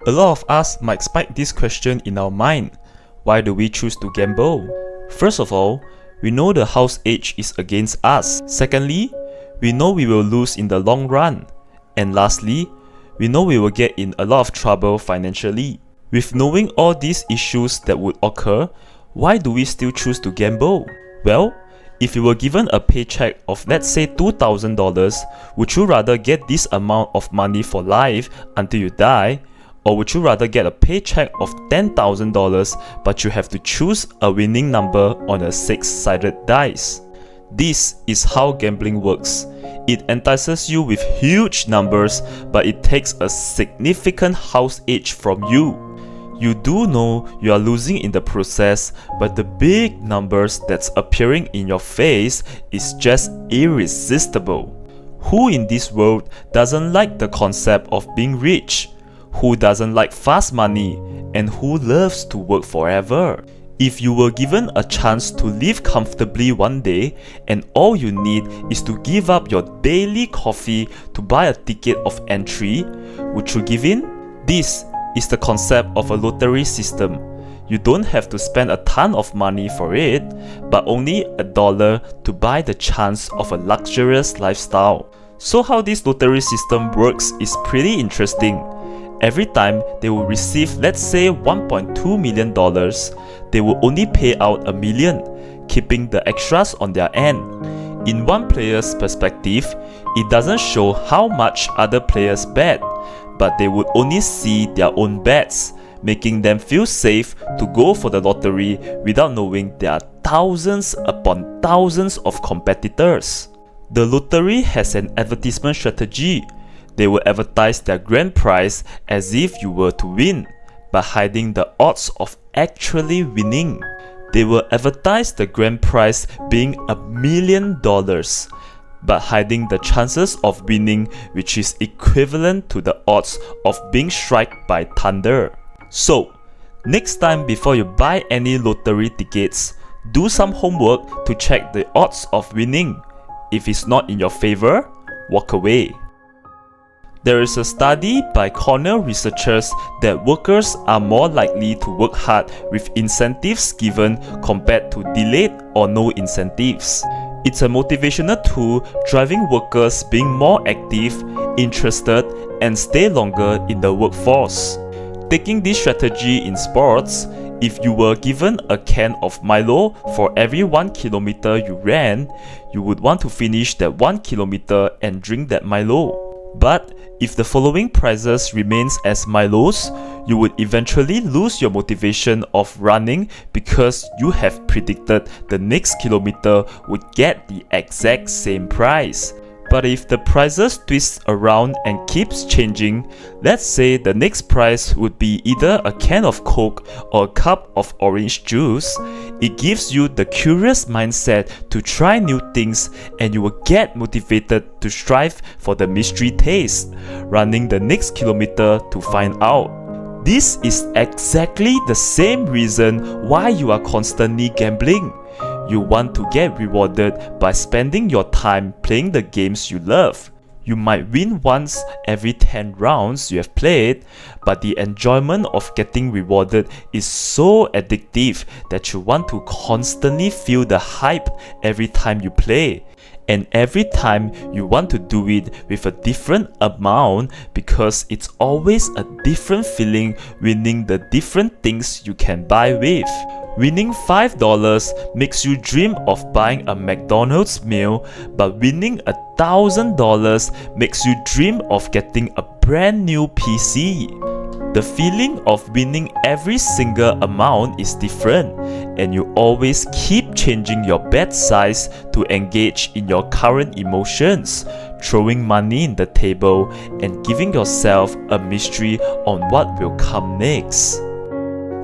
A lot of us might spike this question in our mind. Why do we choose to gamble? First of all, we know the house age is against us. Secondly, we know we will lose in the long run. And lastly, we know we will get in a lot of trouble financially. With knowing all these issues that would occur, why do we still choose to gamble? Well, if you were given a paycheck of let's say $2,000, would you rather get this amount of money for life until you die? Or would you rather get a paycheck of $10,000 but you have to choose a winning number on a 6-sided dice? This is how gambling works. It entices you with huge numbers, but it takes a significant house age from you. You do know you are losing in the process, but the big numbers that's appearing in your face is just irresistible. Who in this world doesn't like the concept of being rich? Who doesn't like fast money? And who loves to work forever? If you were given a chance to live comfortably one day and all you need is to give up your daily coffee to buy a ticket of entry, would you give in? This is the concept of a lottery system. You don't have to spend a ton of money for it, but only $1 to buy the chance of a luxurious lifestyle. So how this lottery system works is pretty interesting. Every time they will receive let's say $1.2 million, they will only pay out $1 million, keeping the extras on their end. In one player's perspective, it doesn't show how much other players bet, but they would only see their own bets, making them feel safe to go for the lottery without knowing there are thousands upon thousands of competitors. The lottery has an advertisement strategy. They will advertise their grand prize as if you were to win, by hiding the odds of actually winning. They will advertise the grand prize being $1 million, but hiding the chances of winning, which is equivalent to the odds of being struck by thunder. So, next time before you buy any lottery tickets, do some homework to check the odds of winning. If it's not in your favor, walk away. There is a study by Cornell researchers that workers are more likely to work hard with incentives given compared to delayed or no incentives. It's a motivational tool driving workers being more active, interested, and stay longer in the workforce. Taking this strategy in sports, if you were given a can of Milo for every 1 kilometer you ran, you would want to finish that 1 kilometer and drink that Milo. But if the following prizes remains as Milos, you would eventually lose your motivation of running because you have predicted the next kilometer would get the exact same prize. But if the prizes twist around and keeps changing, let's say the next prize would be either a can of Coke or a cup of orange juice, it gives you the curious mindset to try new things and you will get motivated to strive for the mystery taste, running the next kilometer to find out. This is exactly the same reason why you are constantly gambling. You want to get rewarded by spending your time playing the games you love. You might win once every 10 rounds you have played, but the enjoyment of getting rewarded is so addictive that you want to constantly feel the hype every time you play. And every time you want to do it with a different amount because it's always a different feeling winning the different things you can buy with. Winning $5 makes you dream of buying a McDonald's meal, but winning $1,000 makes you dream of getting a brand new PC. The feeling of winning every single amount is different, and you always keep changing your bet size to engage in your current emotions, throwing money in the table and giving yourself a mystery on what will come next.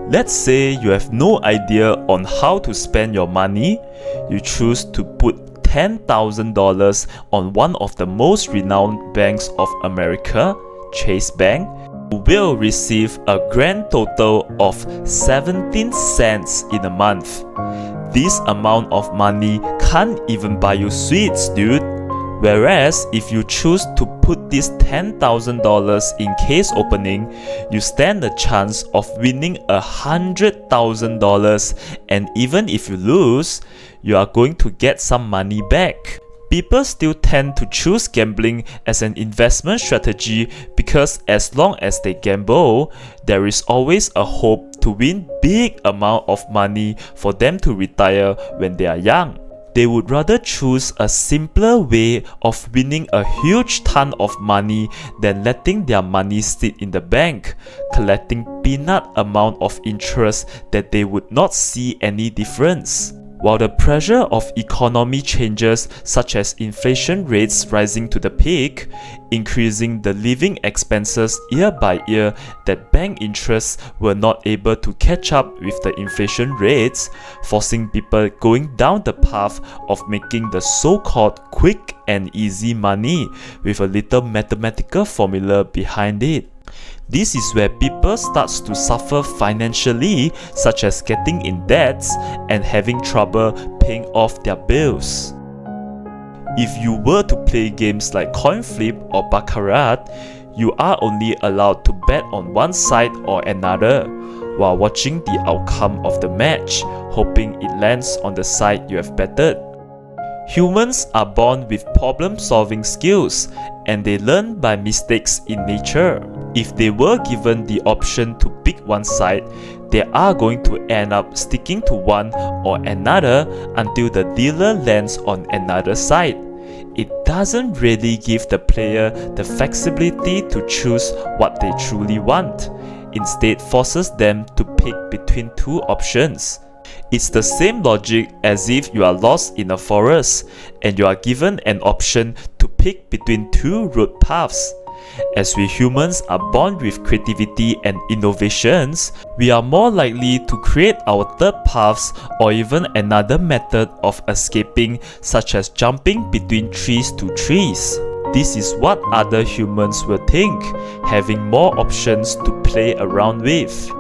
Let's say you have no idea on how to spend your money. You choose to put $10,000 on one of the most renowned banks of America, Chase Bank, who will receive a grand total of 17 cents in a month. This amount of money can't even buy you sweets, dude. Whereas if you choose to put this $10,000 in case opening, you stand a chance of winning $100,000, and even if you lose, you are going to get some money back. People still tend to choose gambling as an investment strategy because as long as they gamble, there is always a hope to win big amount of money for them to retire when they are young. They would rather choose a simpler way of winning a huge ton of money than letting their money sit in the bank, collecting peanut amount of interest that they would not see any difference. While the pressure of economy changes such as inflation rates rising to the peak, increasing the living expenses year by year that bank interests were not able to catch up with the inflation rates, forcing people going down the path of making the so-called quick and easy money with a little mathematical formula behind it. This is where people start to suffer financially, such as getting in debts and having trouble paying off their bills. If you were to play games like coin flip or Baccarat, you are only allowed to bet on one side or another, while watching the outcome of the match, hoping it lands on the side you have betted. Humans are born with problem-solving skills, and they learn by mistakes in nature. If they were given the option to pick one side, they are going to end up sticking to one or another until the dealer lands on another side. It doesn't really give the player the flexibility to choose what they truly want. Instead, forces them to pick between two options. It's the same logic as if you are lost in a forest and you are given an option to pick between two road paths. As we humans are born with creativity and innovations, we are more likely to create our third paths or even another method of escaping, such as jumping between trees to trees. This is what other humans will think, having more options to play around with.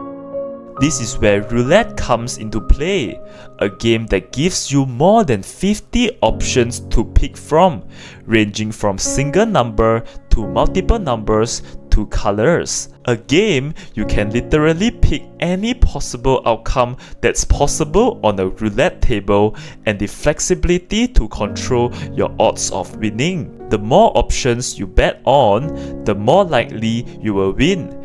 This is where roulette comes into play, a game that gives you more than 50 options to pick from, ranging from single number to multiple numbers to colors. A game you can literally pick any possible outcome that's possible on a roulette table, and the flexibility to control your odds of winning. The more options you bet on, the more likely you will win.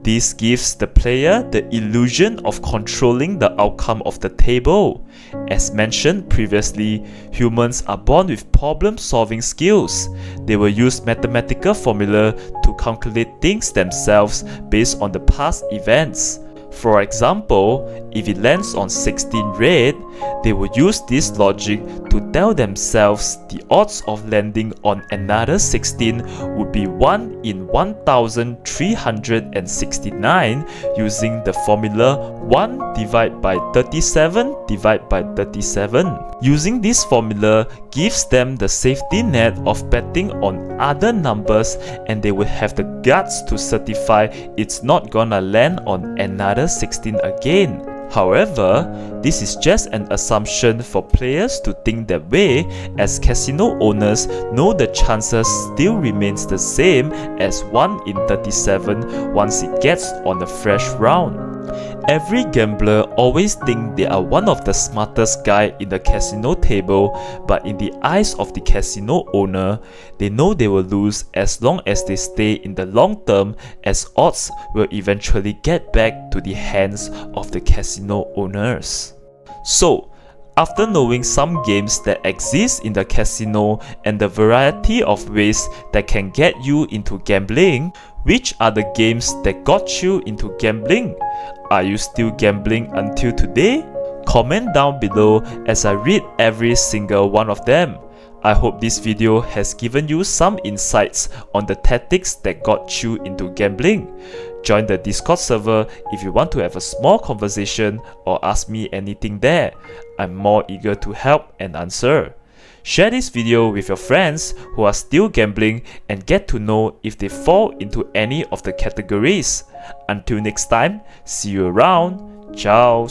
This gives the player the illusion of controlling the outcome of the table. As mentioned previously, humans are born with problem-solving skills. They will use mathematical formula to calculate things themselves based on the past events. For example, if it lands on 16 red, they will use this logic to tell themselves the odds of landing on another 16 would be 1 in 1369 using the formula 1 divided by 37 divided by 37. Using this formula gives them the safety net of betting on other numbers, and they will have the guts to certify it's not gonna land on another 16 again. However, this is just an assumption for players to think that way, as casino owners know the chances still remains the same as 1 in 37 once it gets on a fresh round. Every gambler always thinks they are one of the smartest guy in the casino table, but in the eyes of the casino owner, they know they will lose as long as they stay in the long term, as odds will eventually get back to the hands of the casino owners. So, after knowing some games that exist in the casino and the variety of ways that can get you into gambling, which are the games that got you into gambling? Are you still gambling until today? Comment down below as I read every single one of them. I hope this video has given you some insights on the tactics that got you into gambling. Join the Discord server if you want to have a small conversation or ask me anything there. I'm more eager to help and answer. Share this video with your friends who are still gambling and get to know if they fall into any of the categories. Until next time, see you around. Ciao.